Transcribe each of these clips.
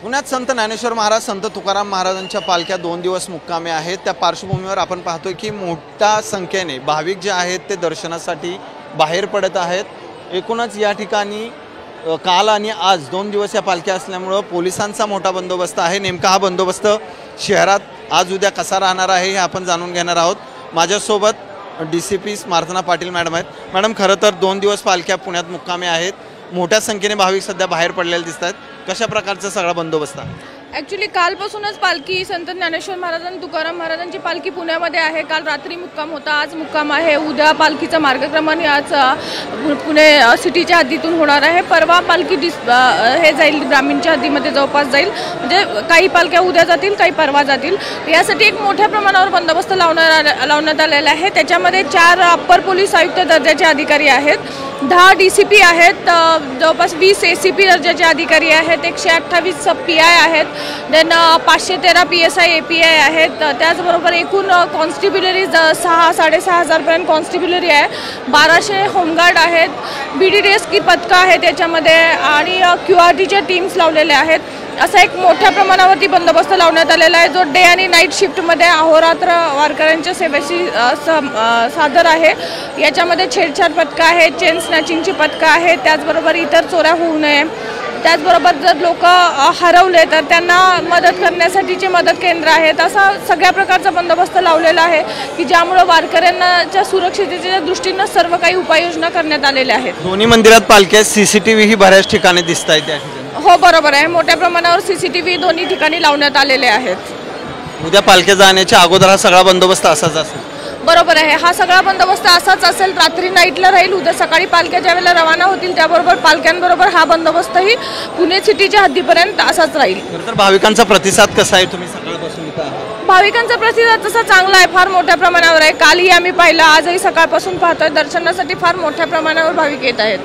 पुण्यात संत ज्ञानेश्वर महाराज संत तुकाराम महाराजांच्या पालख्या 2 दिवस मुक्कामी आहेत। त्या पार्श्वभूमीवर आपण पाहतोय की मोठ्या संख्येने भाविक जे आहेत ते दर्शनासाठी बाहेर पडत आहेत। एकूणच या ठिकाणी काल आणि आज 2 दिवस या पालख्या असल्यामुळे पोलिसांचा मोठा बंदोबस्त आहे। नेमका हा बंदोबस्त शहरात आज उद्या कसा राहणार आहे हे आपण जाणून घेणार आहोत। माझ्यासोबत डीसीपी स्मार्थना पाटील मॅडम आहेत। मॅडम, खरं तर 2 दिवस पालख्या पुण्यात मुक्कामी आहेत, मोठ्या संख्येने भाविक सध्या बाहेर पडलेले दिसतात, कशा प्रकारचा सगळा बंदोबस्त आहे? ॲक्च्युली कालपासूनच पालखी संत ज्ञानेश्वर महाराज तुकाराम महाराजांची पालखी पुण्यामध्ये आहे। काल रात्री मुक्काम होता, आज मुक्काम आहे। उद्या पालखीचा मार्गक्रमण आज पुणे सिटीच्या हद्दीतून होणार आहे। परवा पालखी हे जाईल ग्रामीणच्या हद्दीमध्ये जवळपास जाईल, म्हणजे काही पालख्या उद्या जातील, काही परवा जातील। यासाठी एक मोठ्या प्रमाणावर बंदोबस्त लावण्यात आलेला आहे। त्याच्यामध्ये 4 अप्पर पोलीस आयुक्त दर्जाचे अधिकारी आहेत, 10 DCP आहेत, जवळपास 20 ACP दर्जाचे अधिकारी आहेत, 128 PI आहेत, देन 513 PSI API आहेत। त्याचबरोबर एकूण कॉन्स्टिब्युलरी 6,500 पर्यंत कॉन्स्टिब्युलरी आहे, 1200 होमगार्ड आहेत, BDDS की पथकं आहेत त्याच्यामध्ये, आणि QRTच्या टीम्स लावलेल्या आहेत। असा एक मोठ्या प्रमाणावरती बंदोबस्त लावण्यात आलेला आहे, जो डे आणि नाईट शिफ्टमध्ये अहोरात्र वारकऱ्यांच्या सेवेशी सादर आहे। याच्यामध्ये छेडछाड पथकं आहेत, चेन स्नॅचिंगची पथकं आहेत, त्याचबरोबर इतर चोऱ्या होऊ नये, त्याचबरोबर जर लोक हरवले तर त्यांना मदत करण्यासाठीचे मदत केंद्र आहेत। असा सगळ्या प्रकारचा बंदोबस्त लावलेला आहे की ज्यामुळे वारकऱ्यांच्या सुरक्षिततेच्या दृष्टीने सर्व काही उपाययोजना करण्यात आलेल्या आहेत। दोन्ही मंदिरात पालख्या CCTV ही बऱ्याच ठिकाणी दिसत आहेत त्या ठिकाणी। हो, बरोबर आहे, मोठ्या प्रमाणावर CCTV दोन्ही ठिकाणी लावण्यात आलेले आहेत। उद्या पालख्या जाण्याच्या अगोदर हा सगळा बंदोबस्त असाच असेल? बरोबर आहे, हा सगळा बंदोबस्त असाच असेल, रात्री नाईटला राहील। उद्या सकाळी पालख्या ज्यावेळेला रवाना होतील त्याबरोबर पालख्यांबरोबर हा बंदोबस्तही पुणे सिटीच्या हद्दीपर्यंत असाच राहील। तर भाविकांचा प्रतिसाद कसा आहे? तुम्ही सकाळपासून इथं आहात? भाविकांचा प्रतिसाद तसा चांगला आहे, फार मोठ्या प्रमाणावर आहे। कालही आम्ही पाहिलं, आजही सकाळपासून पाहतोय, दर्शनासाठी फार मोठ्या प्रमाणावर भाविक येत आहेत।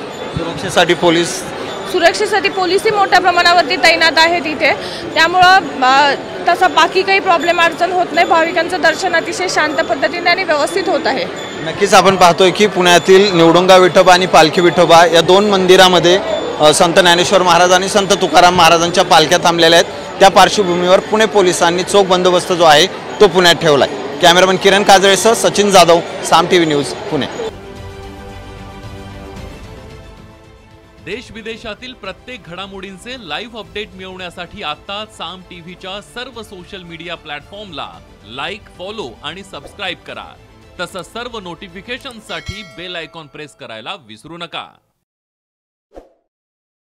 सुरक्षेसाठी पोलीसही मोठ्या प्रमाणावरती तैनात आहेत इथे, त्यामुळं तसा बाकी काही प्रॉब्लेम अडचण होत नाही। भाविकांचं दर्शन अतिशय शांत पद्धतीने आणि व्यवस्थित होत आहे। नक्कीच आपण पाहतोय की पुण्यातील निवडुंगा विठोबा आणि पालखी विठोबा या 2 मंदिरामध्ये संत ज्ञानेश्वर महाराज आणि संत तुकाराम महाराजांच्या पालख्या थांबलेल्या आहेत। त्या पार्श्वभूमीवर पुणे पोलिसांनी चोख बंदोबस्त जो आहे तो पुण्यात ठेवलाय। कॅमेरामन किरण काजळेसह सचिन जाधव, साम TV न्यूज, पुणे। देश विदेशातील प्रत्येक घडामोडींचे लाईव्ह अपडेट मिळवण्यासाठी आता साम टीव्हीच्या सर्व सोशल मीडिया प्लॅटफॉर्मला लाईक, फॉलो आणि सबस्क्राईब करा। तसंच सर्व नोटिफिकेशनसाठी बेल आयकॉन प्रेस करायला विसरू नका।